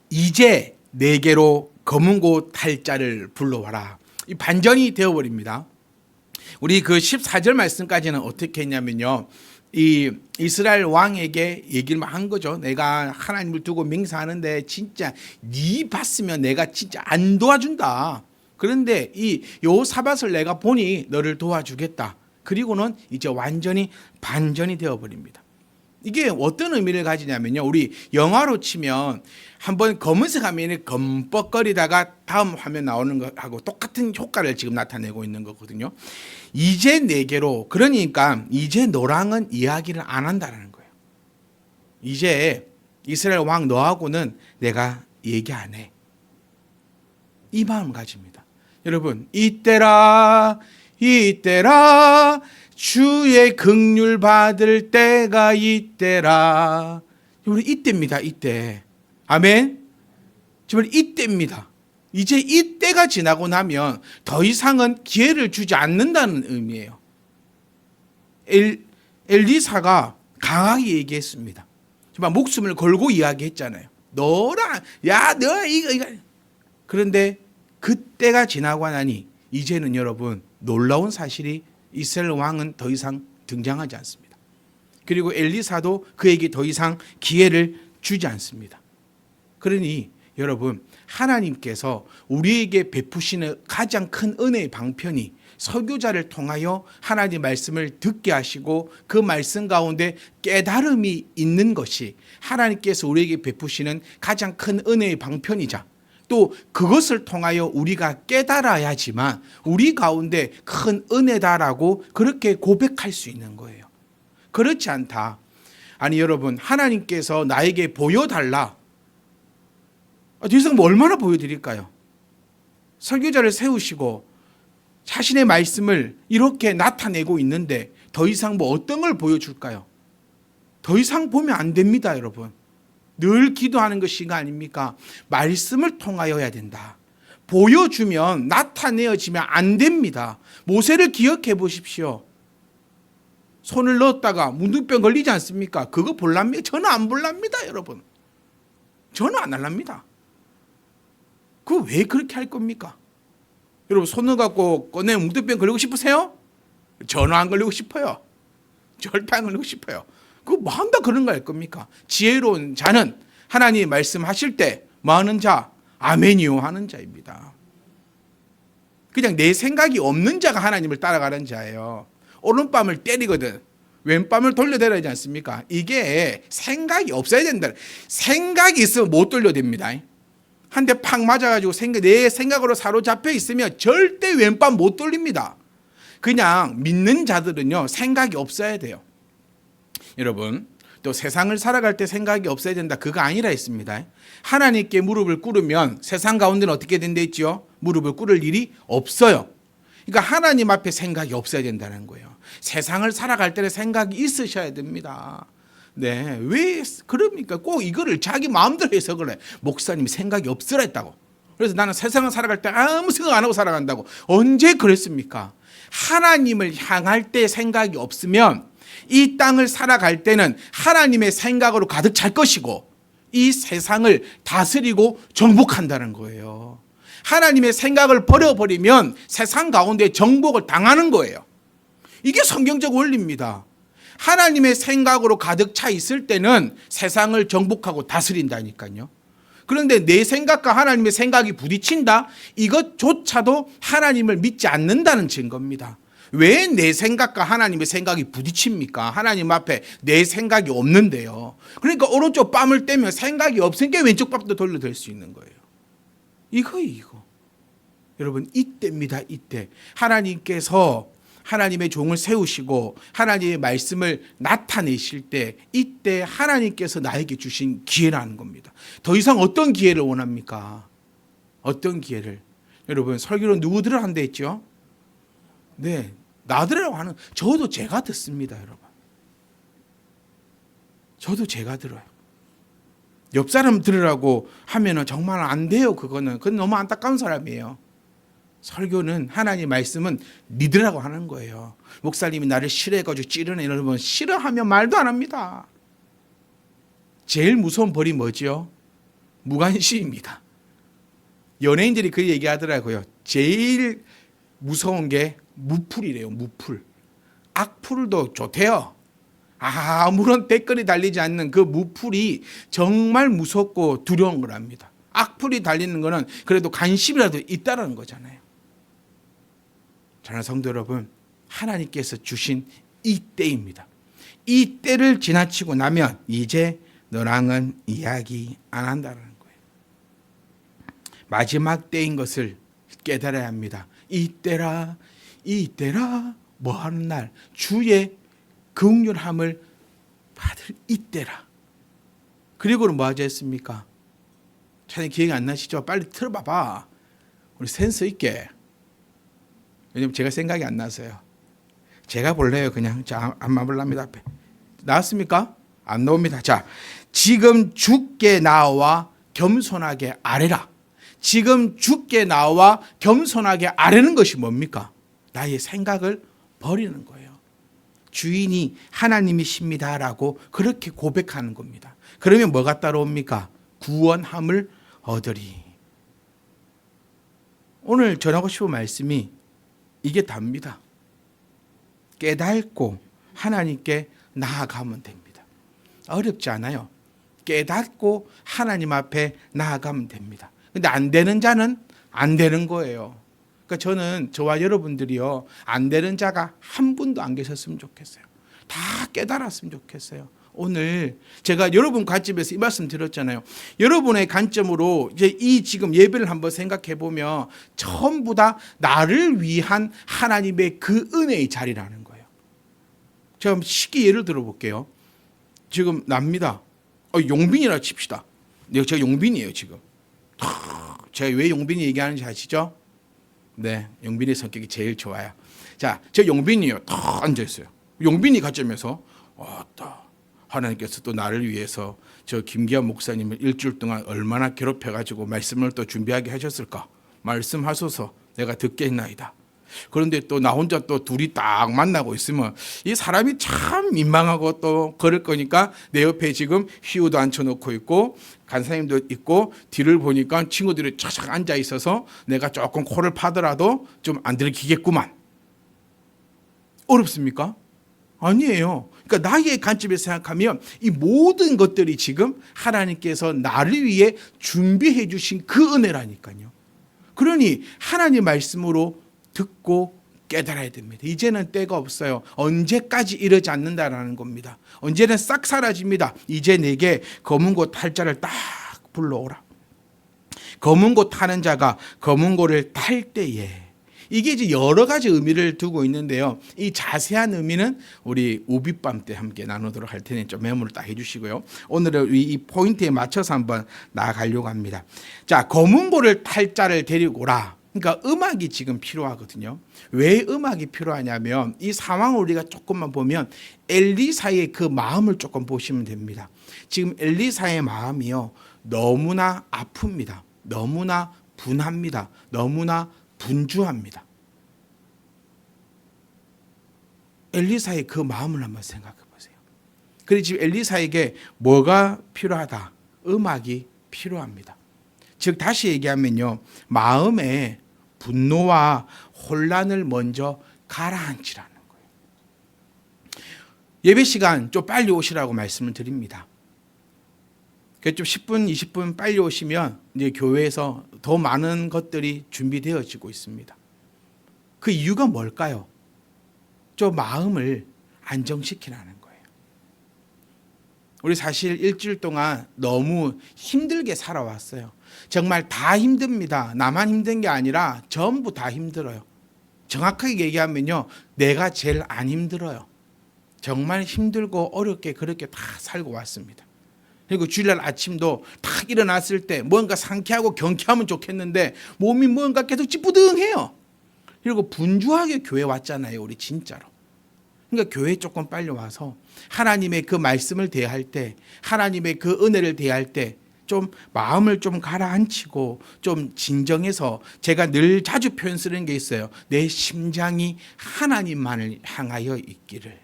이제 내게로 검은 곳 할 자를 불러와라. 이 반전이 되어버립니다. 우리 그 14절 말씀까지는 어떻게 했냐면요, 이 이스라엘 왕에게 얘기를 한 거죠. 내가 하나님을 두고 맹세하는데 진짜 네 봤으면 내가 진짜 안 도와준다. 그런데 이 여호사밧을 내가 보니 너를 도와주겠다. 그리고는 이제 완전히 반전이 되어버립니다. 이게 어떤 의미를 가지냐면요, 우리 영화로 치면 한번 검은색 화면에 검뻑거리다가 다음 화면 나오는 거하고 똑같은 효과를 지금 나타내고 있는 거거든요. 이제 내게로, 그러니까 이제 너랑은 이야기를 안 한다는 거예요. 이제 이스라엘 왕 너하고는 내가 얘기 안 해. 이 마음을 가집니다. 여러분, 이때라 주의 긍휼 받을 때가 이때라. 우리 이때입니다. 이때. 아멘. 정말 이때입니다. 이제 이때가 지나고 나면 더 이상은 기회를 주지 않는다는 의미예요. 엘리사가 강하게 얘기했습니다. 정말 목숨을 걸고 이야기했잖아요. 너라, 야, 너 이거. 그런데 그때가 지나고 나니 이제는 여러분, 놀라운 사실이 이스라엘 왕은 더 이상 등장하지 않습니다. 그리고 엘리사도 그에게 더 이상 기회를 주지 않습니다. 그러니 여러분, 하나님께서 우리에게 베푸시는 가장 큰 은혜의 방편이 설교자를 통하여 하나님의 말씀을 듣게 하시고 그 말씀 가운데 깨달음이 있는 것이 하나님께서 우리에게 베푸시는 가장 큰 은혜의 방편이자, 또 그것을 통하여 우리가 깨달아야지만 우리 가운데 큰 은혜다라고 그렇게 고백할 수 있는 거예요. 그렇지 않다. 아니 여러분, 하나님께서 나에게 보여달라. 더 이상 뭐 얼마나 보여드릴까요? 설교자를 세우시고 자신의 말씀을 이렇게 나타내고 있는데 더 이상 뭐 어떤 걸 보여줄까요? 더 이상 보면 안 됩니다, 여러분. 늘 기도하는 것이 아닙니까? 말씀을 통하여야 된다. 보여주면, 나타내어지면 안 됩니다. 모세를 기억해 보십시오. 손을 넣었다가 문둥병 걸리지 않습니까? 그거 볼랍니까? 저는 안 볼랍니다, 여러분. 저는 안 할랍니다. 그거 왜 그렇게 할 겁니까? 여러분, 손을 갖고 꺼내 문둥병 걸리고 싶으세요? 저는 안 걸리고 싶어요. 절대 안 걸리고 싶어요. 그거 뭐 한다 그런 거 할 겁니까? 지혜로운 자는 하나님이 말씀하실 때 뭐 하는 자? 아멘이요 하는 자입니다. 그냥 내 생각이 없는 자가 하나님을 따라가는 자예요. 오른밤을 때리거든 왼밤을 돌려대라지 않습니까? 이게 생각이 없어야 된다. 생각이 있으면 못 돌려댑니다. 한 대 팍 맞아가지고 내 생각으로 사로잡혀 있으면 절대 왼밤 못 돌립니다. 그냥 믿는 자들은요, 생각이 없어야 돼요. 여러분, 또 세상을 살아갈 때 생각이 없어야 된다, 그거 아니라 했습니다. 하나님께 무릎을 꿇으면 세상 가운데는 어떻게 된다 했죠? 무릎을 꿇을 일이 없어요. 그러니까 하나님 앞에 생각이 없어야 된다는 거예요. 세상을 살아갈 때는 생각이 있으셔야 됩니다. 네, 왜 그럽니까? 꼭 이거를 자기 마음대로 해석을 해. 목사님이 생각이 없으라 했다고. 그래서 나는 세상을 살아갈 때 아무 생각 안 하고 살아간다고. 언제 그랬습니까? 하나님을 향할 때 생각이 없으면 이 땅을 살아갈 때는 하나님의 생각으로 가득 찰 것이고 이 세상을 다스리고 정복한다는 거예요. 하나님의 생각을 버려버리면 세상 가운데 정복을 당하는 거예요. 이게 성경적 원리입니다. 하나님의 생각으로 가득 차 있을 때는 세상을 정복하고 다스린다니까요. 그런데 내 생각과 하나님의 생각이 부딪힌다? 이것조차도 하나님을 믿지 않는다는 증거입니다. 왜 내 생각과 하나님의 생각이 부딪힙니까? 하나님 앞에 내 생각이 없는데요. 그러니까 오른쪽 뺨을 떼면 생각이 없으니까 왼쪽 뺨도 돌려댈 수 있는 거예요. 이거. 여러분, 이때입니다. 이때. 하나님께서 하나님의 종을 세우시고 하나님의 말씀을 나타내실 때, 이때 하나님께서 나에게 주신 기회라는 겁니다. 더 이상 어떤 기회를 원합니까? 어떤 기회를? 여러분, 설교는 누구들을 한다 했죠? 네, 나들으라고 하는, 저도 제가 듣습니다, 여러분. 저도 제가 들어요. 옆 사람 들으라고 하면은 정말 안 돼요. 그건 너무 안타까운 사람이에요. 설교는, 하나님 말씀은 믿으라고 하는 거예요. 목사님이 나를 싫어해가지고 찌르네 이러면 싫어하면 말도 안 합니다. 제일 무서운 벌이 뭐죠? 무관심입니다. 연예인들이 그 얘기하더라고요. 제일 무서운 게 무풀이래요. 무풀. 악플도 좋대요. 아무런 댓글이 달리지 않는 그 무풀이 정말 무섭고 두려운 거랍니다. 악플이 달리는 거는 그래도 관심이라도 있다는 거잖아요. 사랑하는 성도 여러분, 하나님께서 주신 이 때입니다. 이 때를 지나치고 나면 이제 너랑은 이야기 안 한다는 거예요. 마지막 때인 것을 깨달아야 합니다. 이때라 뭐 하는 날, 주의 긍휼함을 받을 이때라. 그리고는 뭐 하자 했습니까? 차라리 기억이 안 나시죠? 빨리 틀어봐봐. 우리 센스 있게. 왜냐면 제가 생각이 안 나서요. 제가 볼래요. 그냥 자, 안 마블랍니다. 앞에 나왔습니까? 안 나옵니다. 자, 지금 주께 나와 겸손하게 아뢰라. 지금 주께 나와 겸손하게 아뢰는 것이 뭡니까? 나의 생각을 버리는 거예요. 주인이 하나님이십니다라고 그렇게 고백하는 겁니다. 그러면 뭐가 따라옵니까? 구원함을 얻으리. 오늘 전하고 싶은 말씀이 이게 답니다. 깨닫고 하나님께 나아가면 됩니다. 어렵지 않아요. 깨닫고 하나님 앞에 나아가면 됩니다. 근데 안 되는 자는 안 되는 거예요. 그러니까 저는 저와 여러분들이요, 안 되는 자가 한 분도 안 계셨으면 좋겠어요. 다 깨달았으면 좋겠어요. 오늘 제가 여러분 관점에서 이 말씀 드렸잖아요. 여러분의 관점으로 이제 이 지금 예배를 한번 생각해 보면 전부 다 나를 위한 하나님의 그 은혜의 자리라는 거예요. 제가 쉽게 예를 들어 볼게요. 지금 납니다. 용빈이라 칩시다. 제가 용빈이에요 지금. 제가 왜 용빈이 얘기하는지 아시죠? 네, 용빈이 성격이 제일 좋아요. 자, 저 용빈이요. 딱 앉아 있어요. 용빈이 관점에서 왔다. 하나님께서 또 나를 위해서 저 김기환 목사님을 일주일 동안 얼마나 괴롭혀가지고 말씀을 또 준비하게 하셨을까? 말씀하소서 내가 듣겠나이다. 그런데 또 나 혼자 또 둘이 딱 만나고 있으면 이 사람이 참 민망하고 또 그럴 거니까 내 옆에 지금 휘우도 앉혀놓고 있고 간사님도 있고 뒤를 보니까 친구들이 쫙 앉아 있어서 내가 조금 코를 파더라도 좀 안 들키겠구만. 어렵습니까? 아니에요. 그러니까 나의 관점에서 생각하면 이 모든 것들이 지금 하나님께서 나를 위해 준비해 주신 그 은혜라니까요. 그러니 하나님 말씀으로 듣고 깨달아야 됩니다. 이제는 때가 없어요. 언제까지 이러지 않는다라는 겁니다. 언제는 싹 사라집니다. 이제 내게 검은 고 탈 자를 딱 불러오라. 검은 고 타는 자가 검은 고를 탈 때에, 이게 이제 여러 가지 의미를 두고 있는데요. 이 자세한 의미는 우리 우빗밤 때 함께 나누도록 할 테니 좀 메모를 딱 해주시고요. 오늘은 이 포인트에 맞춰서 한번 나아가려고 합니다. 자, 검은 고를 탈 자를 데리고 오라. 그러니까 음악이 지금 필요하거든요. 왜 음악이 필요하냐면 이 상황을 우리가 조금만 보면 엘리사의 그 마음을 조금 보시면 됩니다. 지금 엘리사의 마음이요, 너무나 아픕니다. 너무나 분합니다. 너무나 분주합니다. 엘리사의 그 마음을 한번 생각해 보세요. 그래서 지금 엘리사에게 뭐가 필요하다? 음악이 필요합니다. 즉 다시 얘기하면요, 마음에 분노와 혼란을 먼저 가라앉히라는 거예요. 예배 시간 좀 빨리 오시라고 말씀을 드립니다. 좀 10분, 20분 빨리 오시면 이제 교회에서 더 많은 것들이 준비되어지고 있습니다. 그 이유가 뭘까요? 좀 마음을 안정시키라는 거예요. 우리 사실 일주일 동안 너무 힘들게 살아왔어요. 정말 다 힘듭니다. 나만 힘든 게 아니라 전부 다 힘들어요. 정확하게 얘기하면요, 내가 제일 안 힘들어요. 정말 힘들고 어렵게 그렇게 다 살고 왔습니다. 그리고 주일날 아침도 딱 일어났을 때 뭔가 상쾌하고 경쾌하면 좋겠는데 몸이 뭔가 계속 찌뿌둥해요. 그리고 분주하게 교회 왔잖아요, 우리 진짜로. 그러니까 교회 조금 빨리 와서 하나님의 그 말씀을 대할 때, 하나님의 그 은혜를 대할 때 좀 마음을 좀 가라앉히고 좀 진정해서, 제가 늘 자주 표현 쓰는 게 있어요. 내 심장이 하나님만을 향하여 있기를.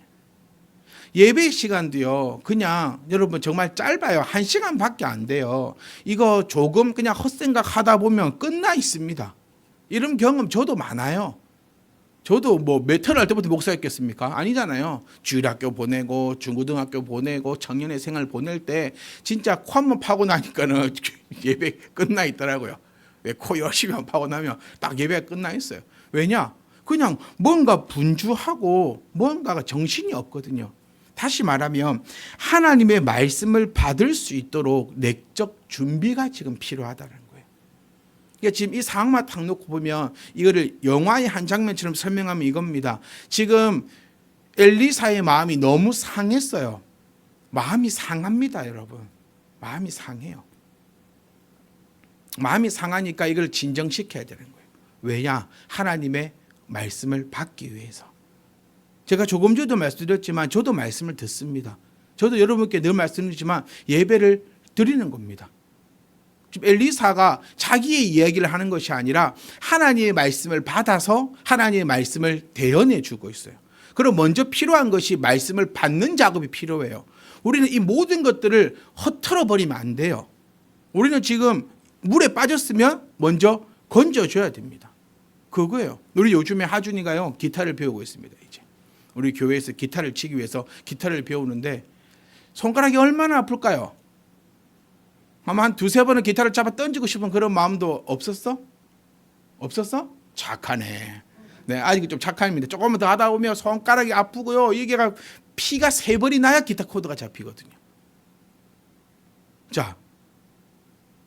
예배 시간도요, 그냥 여러분 정말 짧아요. 1시간밖에 안 돼요. 이거 조금 그냥 헛생각 하다 보면 끝나 있습니다. 이런 경험 저도 많아요. 저도 뭐 태어날 때부터 목사였겠습니까? 아니잖아요. 주일학교 보내고 중고등학교 보내고 청년의 생활 보낼 때 진짜 코 한 번 파고 나니까는 예배 끝나 있더라고요. 왜 코 열심히 한 번 파고 나면 딱 예배가 끝나 있어요. 왜냐? 그냥 뭔가 분주하고 뭔가가 정신이 없거든요. 다시 말하면 하나님의 말씀을 받을 수 있도록 내적 준비가 지금 필요하다는 거예요. 그러니까 지금 이 상황만 딱 놓고 보면 이거를 영화의 한 장면처럼 설명하면 이겁니다. 지금 엘리사의 마음이 너무 상했어요. 마음이 상합니다, 여러분. 마음이 상해요. 마음이 상하니까 이걸 진정시켜야 되는 거예요. 왜냐? 하나님의 말씀을 받기 위해서. 제가 조금 전에도 말씀드렸지만 저도 말씀을 듣습니다. 저도 여러분께 늘 말씀드리지만 예배를 드리는 겁니다. 지금 엘리사가 자기의 이야기를 하는 것이 아니라 하나님의 말씀을 받아서 하나님의 말씀을 대언해 주고 있어요. 그럼 먼저 필요한 것이 말씀을 받는 작업이 필요해요. 우리는 이 모든 것들을 허털어 버리면 안 돼요. 우리는 지금 물에 빠졌으면 먼저 건져줘야 됩니다. 그거예요. 우리 요즘에 하준이가요, 기타를 배우고 있습니다. 이제 우리 교회에서 기타를 치기 위해서 기타를 배우는데 손가락이 얼마나 아플까요? 아마 한 두세 번은 기타를 잡아 던지고 싶은 그런 마음도 없었어? 없었어? 착하네. 네, 아직 좀 착합니다. 조금만 더 하다 보면 손가락이 아프고요. 이게 피가 3번이 나야 기타 코드가 잡히거든요. 자,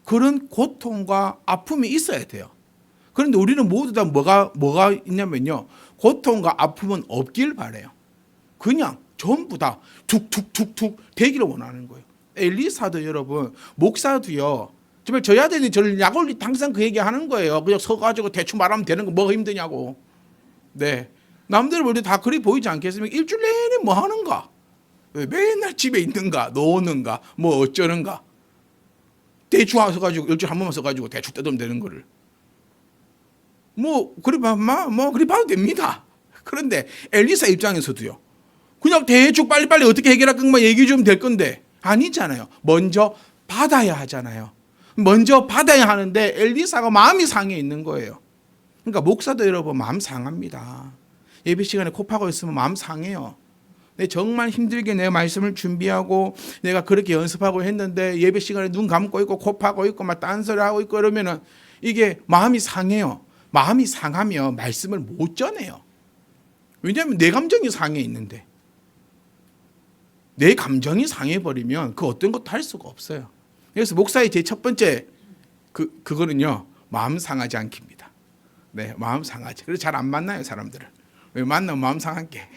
그런 고통과 아픔이 있어야 돼요. 그런데 우리는 모두 다 뭐가 있냐면요. 고통과 아픔은 없길 바래요. 그냥 전부 다 툭툭툭툭 되기를 원하는 거예요. 엘리사도 여러분, 목사도요. 정말 저희 아들이 저를 약올리 항상 그 얘기 하는 거예요. 그냥 서가지고 대충 말하면 되는 거 뭐가 힘드냐고. 네. 남들 우리 다 그리 보이지 않겠습니까? 일주일 내내 뭐 하는가? 맨날 집에 있는가? 노는가? 뭐 어쩌는가? 대충 써가지고 일주일에 한 번만 써가지고 대충 뜯으면 되는 거를. 그리 봐도 됩니다. 그런데 엘리사 입장에서도요. 그냥 대충 빨리빨리 어떻게 해결할 것만 얘기해 주면 될 건데 아니잖아요. 먼저 받아야 하잖아요. 먼저 받아야 하는데 엘리사가 마음이 상해 있는 거예요. 그러니까 목사도 여러분 마음 상합니다. 예배 시간에 코 파고 있으면 마음 상해요. 정말 힘들게 내 말씀을 준비하고 내가 그렇게 연습하고 했는데 예배 시간에 눈 감고 있고 코 파고 있고 막 딴소리 하고 있고 그러면은 이게 마음이 상해요. 마음이 상하면 말씀을 못 전해요. 왜냐하면 내 감정이 상해 있는데 내 감정이 상해버리면 그 어떤 것도 할 수가 없어요. 그래서 목사의 제 첫 번째 그거는요. 마음 상하지 않기입니다. 네, 마음 상하지. 그래서 잘 안 만나요, 사람들을. 왜 만나면 마음 상하게.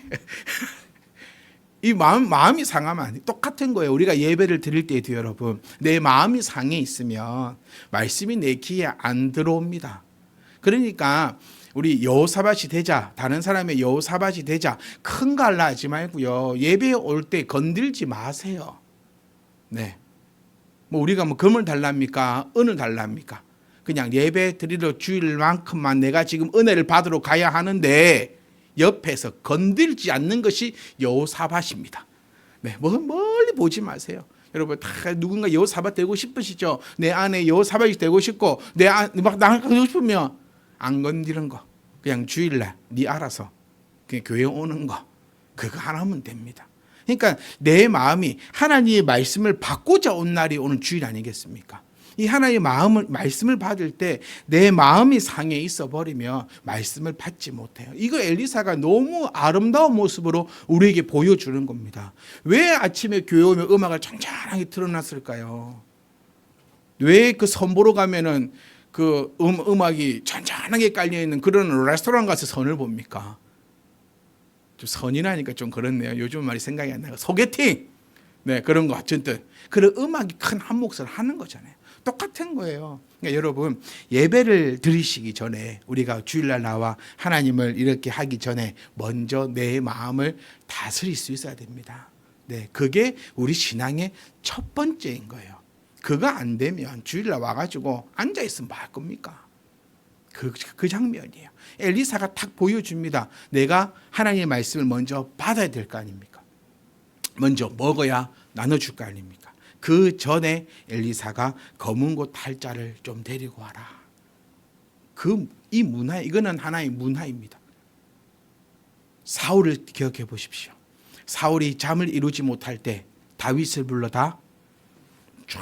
이 마음이 상하면 안 돼. 똑같은 거예요. 우리가 예배를 드릴 때에도 여러분, 내 마음이 상해 있으면 말씀이 내 귀에 안 들어옵니다. 그러니까 우리 여호사밧이 되자, 다른 사람의 여호사밧이 되자, 큰 거 하려 하지 말고요. 예배에 올 때 건들지 마세요. 네. 우리가 금을 달랍니까? 은을 달랍니까? 그냥 예배 드리러 주일만큼만 내가 지금 은혜를 받으러 가야 하는데 옆에서 건들지 않는 것이 여호사밧입니다. 네, 멀리 보지 마세요. 여러분 다 누군가 여호사밧 되고 싶으시죠? 내 안에 여호사밧이 되고 싶고 막 나가고 싶으면 안 건드리는 거, 그냥 주일날 네 알아서 그냥 교회 오는 거, 그거 하나면 됩니다. 그러니까 내 마음이 하나님의 말씀을 받고자 온 날이 오늘 주일 아니겠습니까? 이 하나님의 말씀을 받을 때 내 마음이 상해 있어 버리면 말씀을 받지 못해요. 이거 엘리사가 너무 아름다운 모습으로 우리에게 보여주는 겁니다. 왜 아침에 교회 오면 음악을 잔잔하게 틀어놨을까요? 왜 그 선보러 가면은 그 음악이 잔잔하게 깔려있는 그런 레스토랑 가서 선을 봅니까? 좀 선이라니까 좀 그렇네요. 요즘 말이 생각이 안 나요. 소개팅! 네, 그런 거 어쨌든 그런 음악이 큰 한 몫을 하는 거잖아요. 똑같은 거예요. 그러니까 여러분 예배를 드리시기 전에 우리가 주일날 나와 하나님을 이렇게 하기 전에 먼저 내 마음을 다스릴 수 있어야 됩니다. 네, 그게 우리 신앙의 첫 번째인 거예요. 그거 안 되면 주일날 와가지고 앉아있으면 뭐 할 겁니까? 그 장면이에요. 엘리사가 딱 보여줍니다. 내가 하나님의 말씀을 먼저 받아야 될 거 아닙니까? 먼저 먹어야 나눠줄 거 아닙니까? 그 전에 엘리사가 검은 고 탈자를 좀 데리고 와라. 이 문화, 이거는 하나의 문화입니다. 사울을 기억해 보십시오. 사울이 잠을 이루지 못할 때 다윗을 불러다 쫙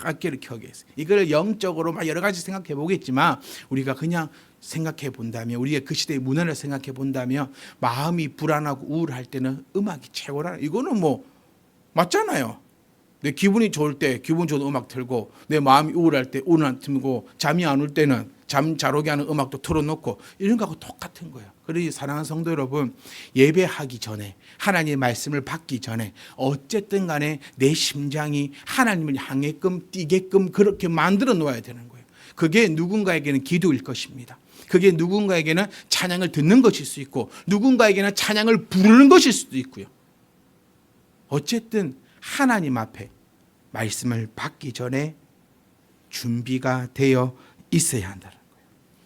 악기를 켜게 했어요. 이걸 영적으로 막 여러 가지 생각해 보겠지만 우리가 그냥 생각해 본다면, 우리의 그 시대의 문화를 생각해 본다면 마음이 불안하고 우울할 때는 음악이 최고라. 이거는 뭐 맞잖아요. 내 기분이 좋을 때 기분 좋은 음악 틀고, 내 마음이 우울할 때 우울한 틀고, 잠이 안 올 때는 잠 잘 오게 하는 음악도 틀어놓고, 이런 거하고 똑같은 거예요. 그러니 사랑하는 성도 여러분, 예배하기 전에, 하나님의 말씀을 받기 전에 어쨌든 간에 내 심장이 하나님을 향해끔 뛰게끔 그렇게 만들어 놓아야 되는 거예요. 그게 누군가에게는 기도일 것입니다. 그게 누군가에게는 찬양을 듣는 것일 수 있고, 누군가에게는 찬양을 부르는 것일 수도 있고요. 어쨌든 하나님 앞에 말씀을 받기 전에 준비가 되어 있어야 한다는 거예요.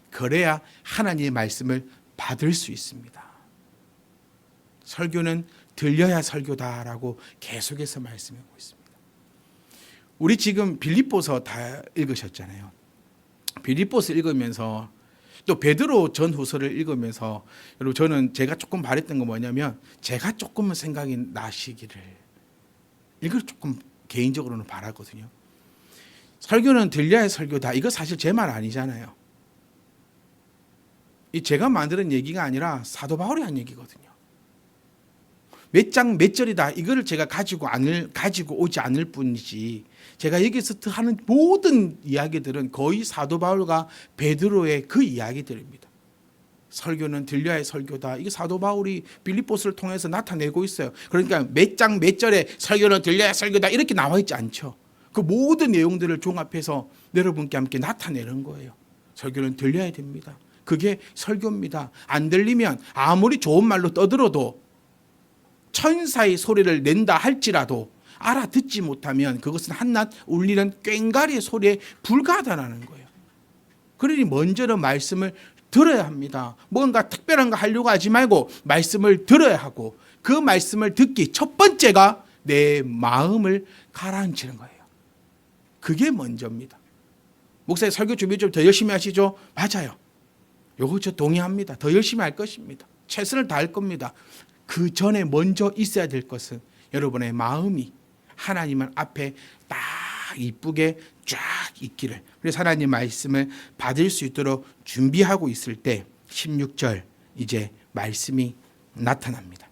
그래야 하나님의 말씀을 받을 수 있습니다. 설교는 들려야 설교다라고 계속해서 말씀하고 있습니다. 우리 지금 빌립보서 다 읽으셨잖아요. 빌립보서 읽으면서 또 베드로 전후서를 읽으면서, 여러분 저는 제가 조금 바랬던 건 뭐냐면, 제가 조금은 생각이 나시기를, 이걸 조금 개인적으로는 바라거든요. 설교는 들려야 설교다. 이거 사실 제 말 아니잖아요. 이 제가 만드는 얘기가 아니라 사도 바울이 한 얘기거든요. 몇 장 몇 절이다. 이거를 제가 가지고 오지 않을 뿐이지, 제가 여기서 하는 모든 이야기들은 거의 사도 바울과 베드로의 그 이야기들입니다. 설교는 들려야 설교다. 이게 사도 바울이 빌립보서를 통해서 나타내고 있어요. 그러니까 몇 장 몇 절에 설교는 들려야 설교다 이렇게 나와 있지 않죠. 그 모든 내용들을 종합해서 여러분께 함께 나타내는 거예요. 설교는 들려야 됩니다. 그게 설교입니다. 안 들리면 아무리 좋은 말로 떠들어도, 천사의 소리를 낸다 할지라도 알아듣지 못하면 그것은 한낱 울리는 꽹과리의 소리에 불과하다는 거예요. 그러니 먼저는 말씀을 들어야 합니다. 뭔가 특별한 거 하려고 하지 말고 말씀을 들어야 하고, 그 말씀을 듣기 첫 번째가 내 마음을 가라앉히는 거예요. 그게 먼저입니다. 목사님 설교 준비 좀 더 열심히 하시죠? 맞아요. 요거 저 동의합니다. 더 열심히 할 것입니다. 최선을 다할 겁니다. 그 전에 먼저 있어야 될 것은 여러분의 마음이 하나님 앞에 딱 이쁘게 쫙 있기를, 그래서 하나님 말씀을 받을 수 있도록 준비하고 있을 때 16절 이제 말씀이 나타납니다.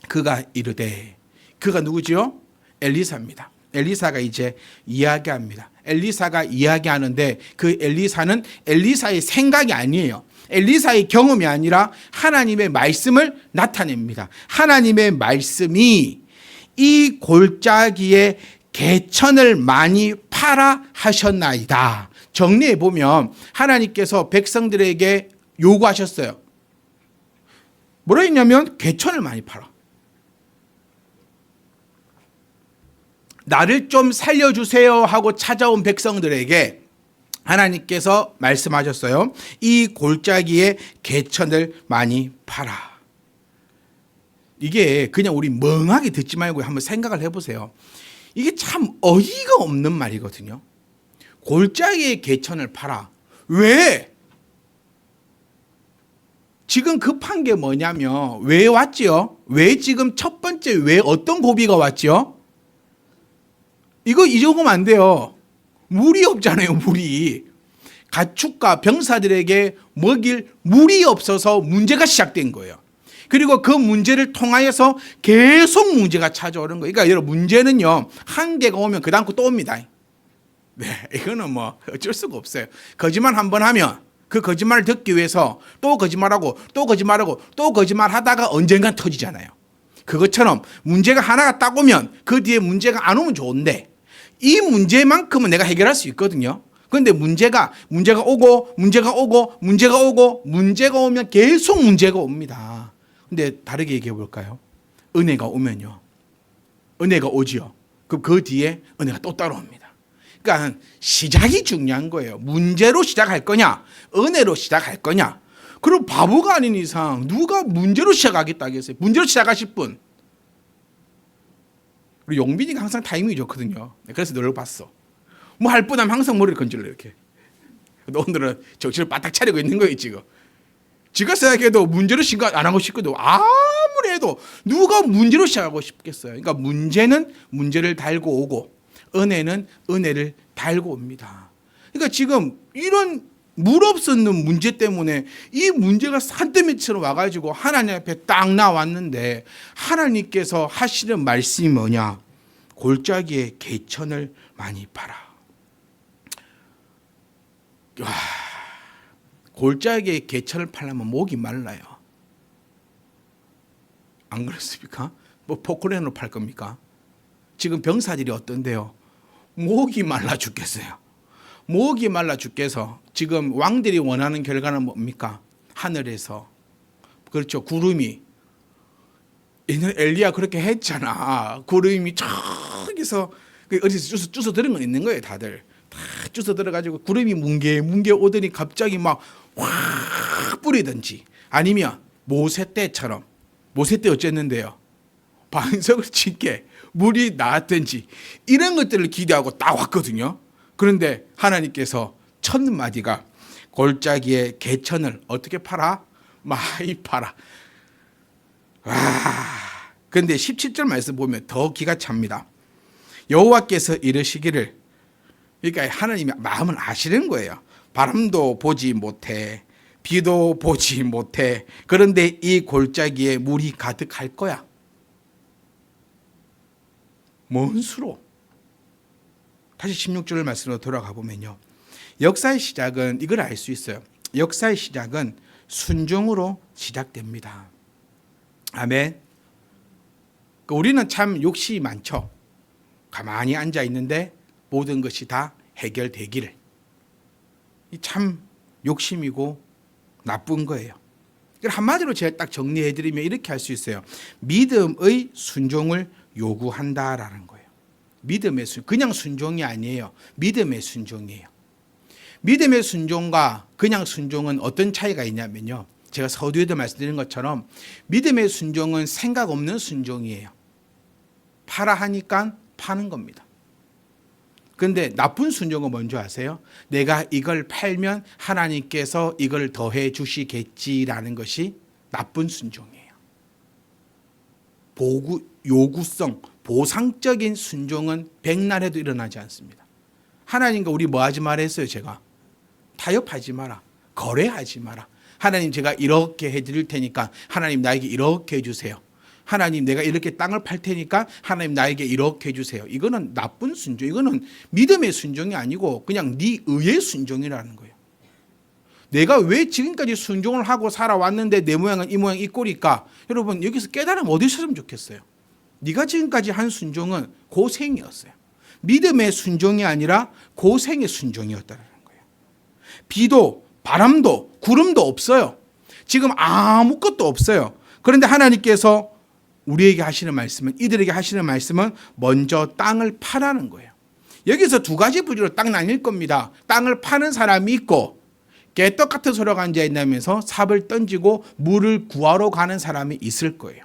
그가 이르되, 그가 누구지요? 엘리사입니다. 엘리사가 이제 이야기합니다. 엘리사가 이야기하는데 그 엘리사는 엘리사의 생각이 아니에요. 엘리사의 경험이 아니라 하나님의 말씀을 나타냅니다. 하나님의 말씀이 이 골짜기에 개천을 많이 파라 하셨나이다. 정리해 보면 하나님께서 백성들에게 요구하셨어요. 뭐라 했냐면 개천을 많이 팔아. 나를 좀 살려주세요 하고 찾아온 백성들에게 하나님께서 말씀하셨어요. 이 골짜기에 개천을 많이 팔아. 이게 그냥 우리 멍하게 듣지 말고 한번 생각을 해보세요. 이게 참 어이가 없는 말이거든요. 골짜기에 개천을 팔아. 왜? 지금 급한 게 뭐냐면, 왜 왔지요? 왜 지금 첫 번째 왜 어떤 고비가 왔지요? 이거 잊어보면 안 돼요. 물이 없잖아요, 물이. 가축과 병사들에게 먹일 물이 없어서 문제가 시작된 거예요. 그리고 그 문제를 통하여서 계속 문제가 찾아오는 거예요. 그러니까 여러분, 문제는요, 한계가 오면 그 다음 거 또 옵니다. 네, 이거는 뭐 어쩔 수가 없어요. 거짓말 한번 하면 그 거짓말을 듣기 위해서 또 거짓말하고 또 거짓말하고 또 거짓말하다가 언젠간 터지잖아요. 그것처럼 문제가 하나가 딱 오면 그 뒤에 문제가 안 오면 좋은데, 이 문제만큼은 내가 해결할 수 있거든요. 그런데 문제가 오고 문제가 오면 계속 문제가 옵니다. 근데 다르게 얘기해 볼까요? 은혜가 오면요, 은혜가 오지요. 그럼 그 뒤에 은혜가 또 따라옵니다. 그러니까 시작이 중요한 거예요. 문제로 시작할 거냐, 은혜로 시작할 거냐. 그럼 바보가 아닌 이상 누가 문제로 시작하겠다 하겠어요? 문제로 시작하실 분, 우리 용빈이가 항상 타이밍이 좋거든요. 그래서 너를 봤어. 뭐 할 뻔하면 항상 머리를 건질러 이렇게. 오늘은 정신을 바짝 차리고 있는 거예요 지금. 지가 생각해도 문제로 생각 안 하고 싶거든. 아무리 해도 누가 문제로 시작하고 싶겠어요. 그러니까 문제는 문제를 달고 오고 은혜는 은혜를 달고 옵니다. 그러니까 지금 이런 물 없었는 문제 때문에 이 문제가 산더미처럼 와가지고 하나님 앞에 딱 나왔는데 하나님께서 하시는 말씀이 뭐냐? 골짜기에 개천을 많이 팔아. 와, 골짜기에 개천을 팔려면 목이 말라요. 안 그렇습니까? 뭐 포크레인으로 팔 겁니까? 지금 병사들이 어떤데요? 목이 말라 죽겠어요. 목이 말라 죽겠어. 지금 왕들이 원하는 결과는 뭡니까? 하늘에서 그렇죠. 구름이 엘리야 그렇게 했잖아. 구름이 저기서 어디서 주워 들은 건 있는 거예요. 다들 다 주워 들어가지고 구름이 뭉게 오더니 갑자기 막 확 뿌리든지 아니면 모세 때처럼 모세 때 어쨌는데요. 반석을 짓게 물이 나왔든지 이런 것들을 기대하고 딱 왔거든요. 그런데 하나님께서 첫 마디가 골짜기에 개천을 어떻게 팔아? 많이 팔아. 와. 그런데 17절 말씀 보면 더 기가 찹니다. 여호와께서 이르시기를, 그러니까 하나님이 마음을 아시는 거예요. 바람도 보지 못해, 비도 보지 못해. 그런데 이 골짜기에 물이 가득할 거야. 뭔 수로? 다시 16절 말씀으로 돌아가 보면요. 역사의 시작은 이걸 알 수 있어요. 역사의 시작은 순종으로 시작됩니다. 아멘. 우리는 참 욕심이 많죠. 가만히 앉아 있는데 모든 것이 다 해결되기를. 참 욕심이고 나쁜 거예요. 한마디로 제가 딱 정리해드리면 이렇게 할 수 있어요. 믿음의 순종을 요구한다라는 거예요. 믿음의 그냥 순종이 아니에요. 믿음의 순종이에요. 믿음의 순종과 그냥 순종은 어떤 차이가 있냐면요. 제가 서두에도 말씀드린 것처럼 믿음의 순종은 생각 없는 순종이에요. 파라 하니까 파는 겁니다. 그런데 나쁜 순종은 뭔지 아세요? 내가 이걸 팔면 하나님께서 이걸 더해 주시겠지라는 것이 나쁜 순종이에요. 요구성, 보상적인 순종은 백날해도 일어나지 않습니다. 하나님과 우리 뭐 하지 마라 했어요, 제가? 타협하지 마라. 거래하지 마라. 하나님 제가 이렇게 해드릴 테니까 하나님 나에게 이렇게 해주세요. 하나님 내가 이렇게 땅을 팔 테니까 하나님 나에게 이렇게 해주세요. 이거는 나쁜 순종, 이거는 믿음의 순종이 아니고 그냥 네 의의 순종이라는 거예요. 내가 왜 지금까지 순종을 하고 살아왔는데 내 모양은 이 모양 이 꼴일까? 여러분 여기서 깨달음 얻으셨으면 좋겠어요. 네가 지금까지 한 순종은 고생이었어요. 믿음의 순종이 아니라 고생의 순종이었다는 거예요. 비도 바람도 구름도 없어요. 지금 아무것도 없어요. 그런데 하나님께서 우리에게 하시는 말씀은, 이들에게 하시는 말씀은 먼저 땅을 파라는 거예요. 여기서 두 가지 부류로 딱 나뉠 겁니다. 땅을 파는 사람이 있고 개떡 같은 소리가 앉아있다면서 삽을 던지고 물을 구하러 가는 사람이 있을 거예요.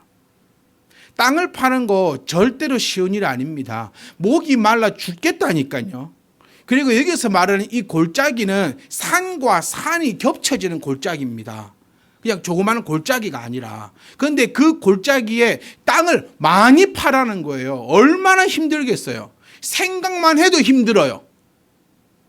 땅을 파는 거 절대로 쉬운 일 아닙니다. 목이 말라 죽겠다니까요. 그리고 여기서 말하는 이 골짜기는 산과 산이 겹쳐지는 골짜기입니다. 그냥 조그마한 골짜기가 아니라. 그런데 그 골짜기에 땅을 많이 파라는 거예요. 얼마나 힘들겠어요. 생각만 해도 힘들어요.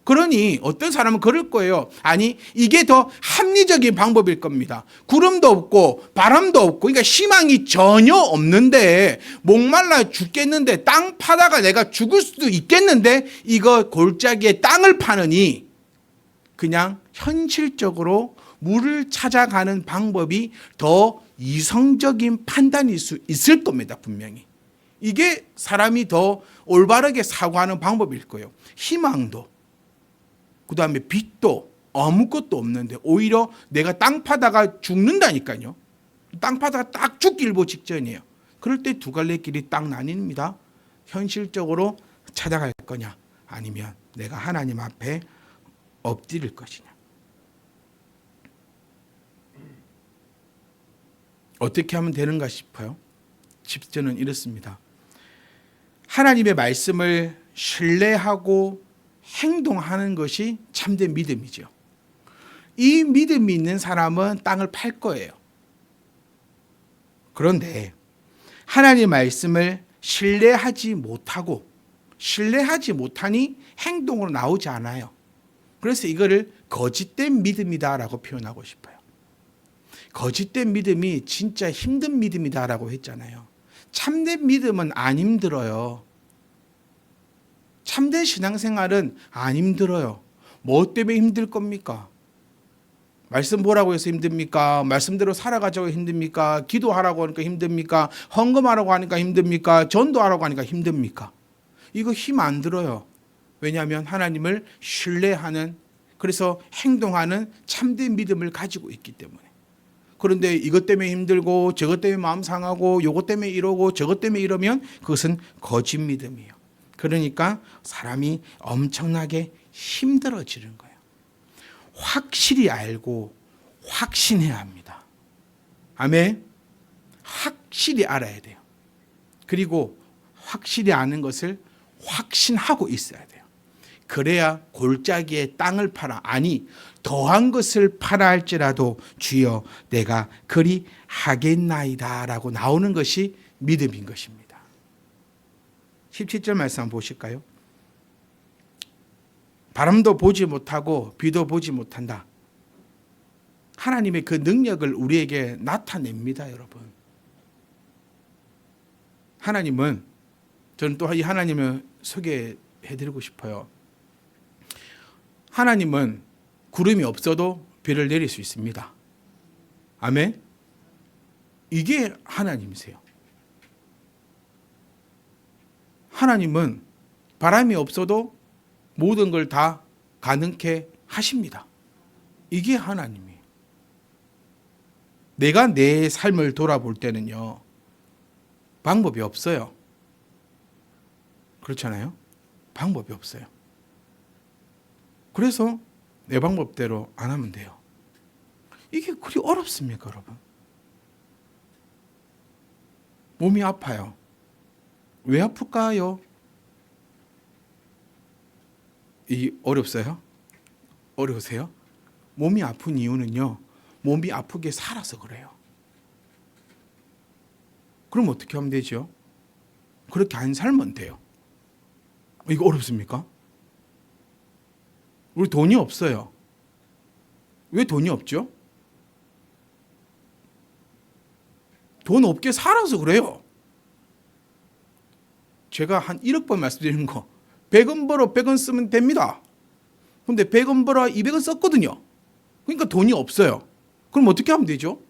그러니 어떤 사람은 그럴 거예요. 아니 이게 더 합리적인 방법일 겁니다. 구름도 없고 바람도 없고 그러니까 희망이 전혀 없는데 목말라 죽겠는데 땅 파다가 내가 죽을 수도 있겠는데 이거 골짜기에 땅을 파느니 그냥 현실적으로 물을 찾아가는 방법이 더 이성적인 판단일 수 있을 겁니다. 분명히. 이게 사람이 더 올바르게 사고하는 방법일 거예요. 희망도 그 다음에 빛도 아무것도 없는데 오히려 내가 땅 파다가 죽는다니까요. 땅 파다가 딱 죽기 일보 직전이에요. 그럴 때 두 갈래 길이 딱 나뉩니다. 현실적으로 찾아갈 거냐 아니면 내가 하나님 앞에 엎드릴 것이냐. 어떻게 하면 되는가 싶어요. 10절은 이렇습니다. 하나님의 말씀을 신뢰하고 행동하는 것이 참된 믿음이죠. 이 믿음이 있는 사람은 땅을 팔 거예요. 그런데 하나님의 말씀을 신뢰하지 못하니 행동으로 나오지 않아요. 그래서 이거를 거짓된 믿음이다라고 표현하고 싶어요. 거짓된 믿음이 진짜 힘든 믿음이다라고 했잖아요. 참된 믿음은 안 힘들어요. 참된 신앙생활은 안 힘들어요. 뭐 때문에 힘들 겁니까? 말씀 보라고 해서 힘듭니까? 말씀대로 살아가자고 힘듭니까? 기도하라고 하니까 힘듭니까? 헌금하라고 하니까 힘듭니까? 전도하라고 하니까 힘듭니까? 이거 힘 안 들어요. 왜냐하면 하나님을 신뢰하는, 그래서 행동하는 참된 믿음을 가지고 있기 때문에. 그런데 이것 때문에 힘들고 저것 때문에 마음 상하고 이것 때문에 이러고 저것 때문에 이러면 그것은 거짓 믿음이에요. 그러니까 사람이 엄청나게 힘들어지는 거예요. 확실히 알고 확신해야 합니다. 아멘. 확실히 알아야 돼요. 그리고 확실히 아는 것을 확신하고 있어야 돼요. 그래야 골짜기에 땅을 팔아, 아니 더한 것을 팔아 할지라도 주여 내가 그리 하겠나이다 라고 나오는 것이 믿음인 것입니다. 17절 말씀 한번 보실까요? 바람도 보지 못하고 비도 보지 못한다. 하나님의 그 능력을 우리에게 나타냅니다, 여러분. 하나님은, 저는 또 이 하나님을 소개해드리고 싶어요. 하나님은 구름이 없어도 비를 내릴 수 있습니다. 아멘. 이게 하나님이세요. 하나님은 바람이 없어도 모든 걸 다 가능케 하십니다. 이게 하나님이에요. 내가 내 삶을 돌아볼 때는요, 방법이 없어요. 그렇잖아요. 방법이 없어요. 그래서 내 방법대로 안 하면 돼요. 이게 그리 어렵습니까, 여러분? 몸이 아파요. 왜 아플까요? 이 어렵어요? 어려우세요? 몸이 아픈 이유는요, 몸이 아프게 살아서 그래요. 그럼 어떻게 하면 되죠? 그렇게 안 살면 돼요. 이거 어렵습니까? 우리 돈이 없어요. 왜 돈이 없죠? 돈 없게 살아서 그래요. 제가 한 1억 번 말씀드리는 거, 100원 벌어 100원 쓰면 됩니다. 근데 100원 벌어 200원 썼거든요. 그러니까 돈이 없어요. 그럼 어떻게 하면 되죠?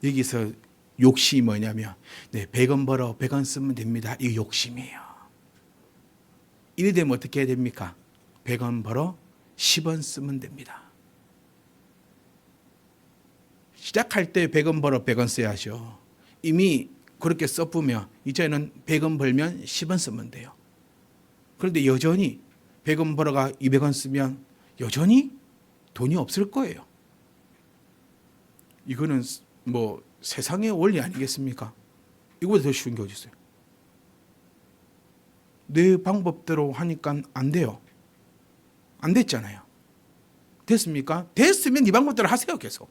여기서 욕심이 뭐냐면, 네, 100원 벌어 100원 쓰면 됩니다. 이 욕심이에요. 이래 되면 어떻게 해야 됩니까? 100원 벌어 10원 쓰면 됩니다. 시작할 때 100원 벌어 100원 써야죠. 이미 그렇게 써보면 이제는 100원 벌면 10원 쓰면 돼요. 그런데 여전히 100원 벌어가 200원 쓰면 여전히 돈이 없을 거예요. 이거는 뭐 세상의 원리 아니겠습니까? 이거보다 더 쉬운 게 어디 있어요? 내 방법대로 하니까 안 돼요. 안 됐잖아요. 됐습니까? 됐으면 네 방법대로 하세요, 계속.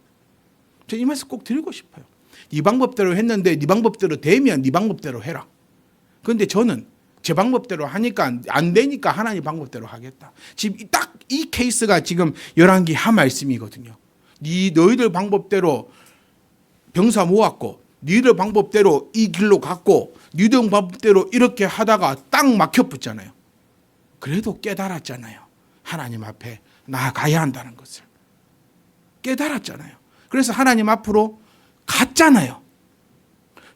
저 이 말씀 꼭 드리고 싶어요. 네 방법대로 했는데 네 방법대로 되면 네 방법대로 해라. 그런데 저는 제 방법대로 하니까 안 되니까 하나님 방법대로 하겠다. 지금 딱 이 케이스가 지금 열왕기 하 말씀이거든요. 너희들 방법대로 병사 모았고, 너희들 방법대로 이 길로 갔고, 너희들 방법대로 이렇게 하다가 딱 막혀 붙잖아요. 그래도 깨달았잖아요. 하나님 앞에 나아가야 한다는 것을 깨달았잖아요. 그래서 하나님 앞으로 갔잖아요.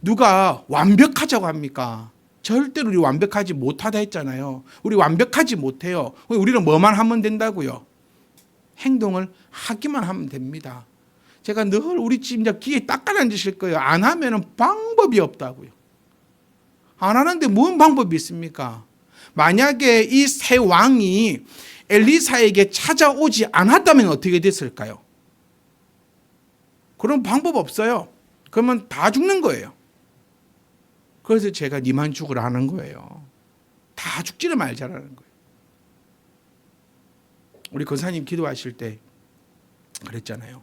누가 완벽하자고 합니까? 절대로 우리 완벽하지 못하다 했잖아요. 우리 완벽하지 못해요. 우리는 뭐만 하면 된다고요? 행동을 하기만 하면 됩니다. 제가 늘 우리 집 이제 귀에 딱 깔아앉으실 거예요. 안 하면 방법이 없다고요. 안 하는데 무슨 방법이 있습니까? 만약에 이 새 왕이 엘리사에게 찾아오지 않았다면 어떻게 됐을까요? 그런 방법 없어요. 그러면 다 죽는 거예요. 그래서 제가 니만 죽으라 하는 거예요. 다 죽지를 말자라는 거예요. 우리 권사님 기도하실 때 그랬잖아요.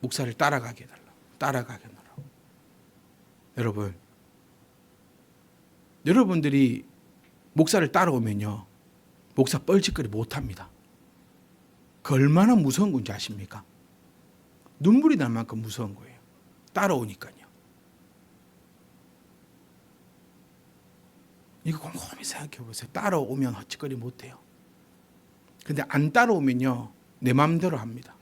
목사를 따라가게 해달라. 따라가게 해달라고. 여러분, 여러분들이 목사를 따라오면요, 목사 뻘짓거리 못합니다. 그 얼마나 무서운 건지 아십니까? 눈물이 날 만큼 무서운 거예요. 따라오니까요. 이거 곰곰이 생각해 보세요. 따라오면 헛짓거리 못해요. 근데 안 따라오면요, 내 마음대로 합니다.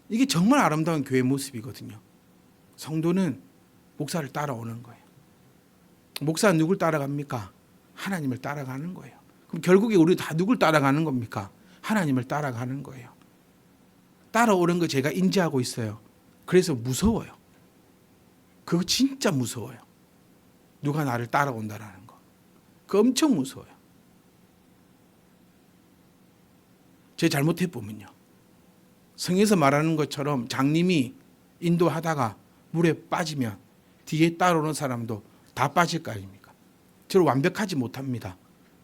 이게 정말 아름다운 교회 모습이거든요. 성도는 목사를 따라오는 거예요. 목사는 누굴 따라갑니까? 하나님을 따라가는 거예요. 그럼 결국에 우리 다 누굴 따라가는 겁니까? 하나님을 따라가는 거예요. 따라오는 거 제가 인지하고 있어요. 그래서 무서워요. 그거 진짜 무서워요. 누가 나를 따라온다라는 거. 그거 엄청 무서워요. 제 잘못해보면요, 성에서 말하는 것처럼 장님이 인도하다가 물에 빠지면 뒤에 따라오는 사람도 다 빠질 거 아닙니까? 저를 완벽하지 못합니다.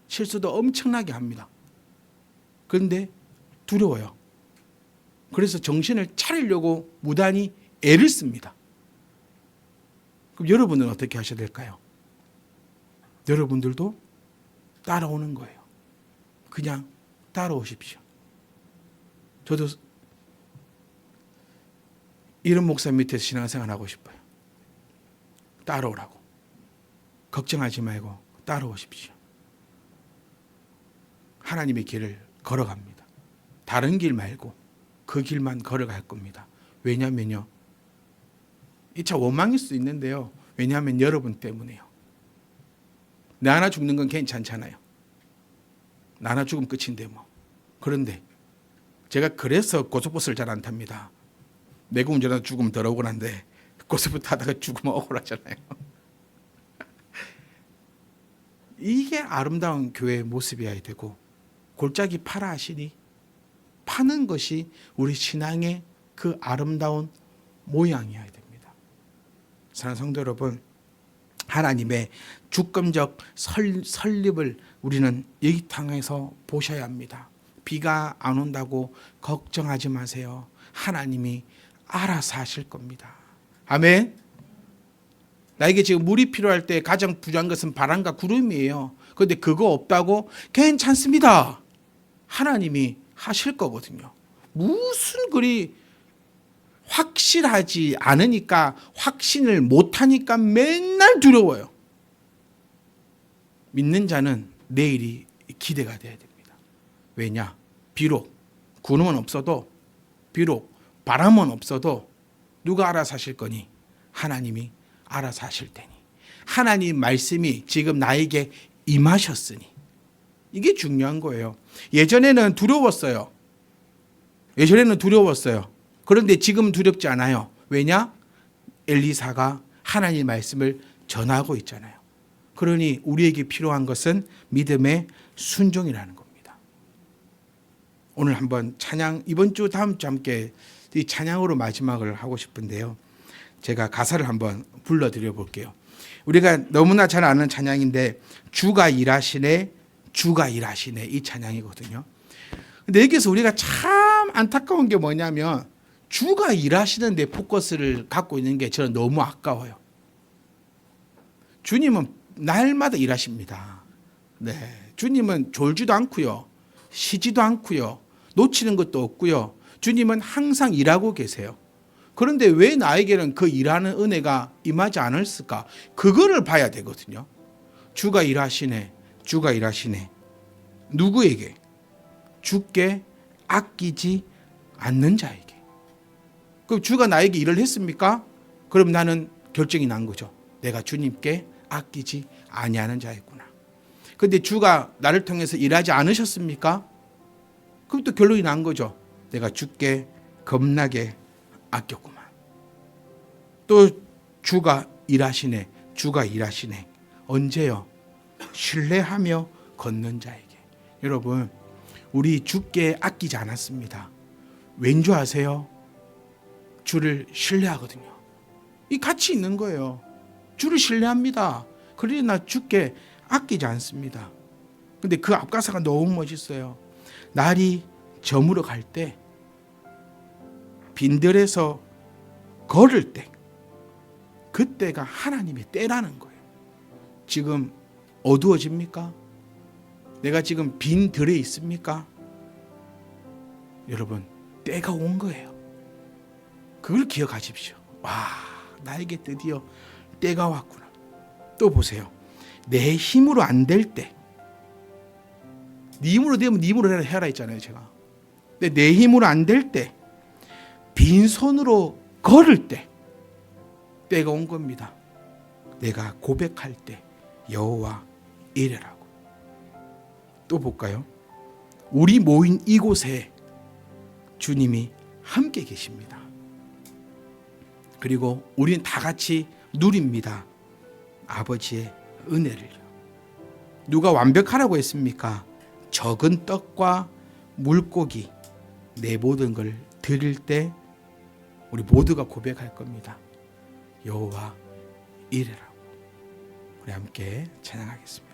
실수도 엄청나게 합니다. 그런데 두려워요. 그래서 정신을 차리려고 무단히 애를 씁니다. 그럼 여러분은 어떻게 하셔야 될까요? 여러분들도 따라오는 거예요. 그냥 따라오십시오. 저도 이런 목사 밑에서 신앙생활 하고 싶어요. 따라오라고. 걱정하지 말고 따라오십시오. 하나님의 길을 걸어갑니다. 다른 길 말고 그 길만 걸어갈 겁니다. 왜냐면요, 이 차 원망일 수 있는데요, 왜냐하면 여러분 때문에요. 나 하나 죽는 건 괜찮잖아요. 나 하나 죽으면 끝인데 뭐. 그런데 제가 그래서 고속버스를 잘 안 탑니다. 내가 운전하다 죽으면 덜 억울한데 고속버스 타다가 죽으면 억울하잖아요. 이게 아름다운 교회의 모습이어야 되고, 골짜기 파라 하시니 파는 것이 우리 신앙의 그 아름다운 모양이어야 됩니다. 사랑하는 성도 여러분, 하나님의 주권적 설립을 우리는 이 땅에서 보셔야 합니다. 비가 안 온다고 걱정하지 마세요. 하나님이 알아서 하실 겁니다. 아멘. 나에게 지금 물이 필요할 때 가장 부유한 것은 바람과 구름이에요. 그런데 그거 없다고 괜찮습니다. 하나님이 하실 거거든요. 무슨 그리 확실하지 않으니까, 확신을 못하니까 맨날 두려워요. 믿는 자는 내일이 기대가 돼야 됩니다. 왜냐? 비록 구름은 없어도, 비록 바람은 없어도 누가 알아서 하실 거니? 하나님이 알아서 하실 테니. 하나님 말씀이 지금 나에게 임하셨으니. 이게 중요한 거예요. 예전에는 두려웠어요. 그런데 지금 두렵지 않아요. 왜냐? 엘리사가 하나님 말씀을 전하고 있잖아요. 그러니 우리에게 필요한 것은 믿음의 순종이라는 겁니다. 오늘 한번 찬양, 이번 주 다음 주 함께 이 찬양으로 마지막을 하고 싶은데요, 제가 가사를 한번 불러드려 볼게요. 우리가 너무나 잘 아는 찬양인데, 주가 일하시네, 주가 일하시네, 이 찬양이거든요. 근데 여기서 우리가 참 안타까운 게 뭐냐면, 주가 일하시는데 포커스를 갖고 있는 게 저는 너무 아까워요. 주님은 날마다 일하십니다. 네, 주님은 졸지도 않고요, 쉬지도 않고요, 놓치는 것도 없고요. 주님은 항상 일하고 계세요. 그런데 왜 나에게는 그 일하는 은혜가 임하지 않았을까? 그거를 봐야 되거든요. 주가 일하시네, 주가 일하시네. 누구에게? 주께 아끼지 않는 자에게. 그럼 주가 나에게 일을 했습니까? 그럼 나는 결정이 난 거죠. 내가 주님께 아끼지 아니하는 자였구나. 그런데 주가 나를 통해서 일하지 않으셨습니까? 그럼 또 결론이 난 거죠. 내가 주께 겁나게 아꼈구만. 또 주가 일하시네, 주가 일하시네. 언제요? 신뢰하며 걷는 자에게. 여러분, 우리 주께 아끼지 않았습니다. 왠 줄 아세요? 주를 신뢰하거든요. 이 같이 있는 거예요. 주를 신뢰합니다. 그러니 나 주께 아끼지 않습니다. 근데 그 앞가사가 너무 멋있어요. 날이 저물어 갈 때, 빈들에서 걸을 때, 그때가 하나님의 때라는 거예요. 지금 어두워집니까? 내가 지금 빈들에 있습니까? 여러분, 때가 온 거예요. 그걸 기억하십시오. 와, 나에게 드디어 때가 왔구나. 또 보세요. 내 힘으로 안 될 때, 네 힘으로 되면 네 힘으로 해라 했잖아요, 제가. 근데 내 힘으로 안 될 때, 빈손으로 걸을 때, 때가 온 겁니다. 내가 고백할 때 여호와 이래라고. 또 볼까요? 우리 모인 이곳에 주님이 함께 계십니다. 그리고 우리는 다 같이 누립니다. 아버지의 은혜를요. 누가 완벽하라고 했습니까? 적은 떡과 물고기 내 모든 걸 드릴 때 우리 모두가 고백할 겁니다. 여호와 이래라고. 우리 함께 찬양하겠습니다.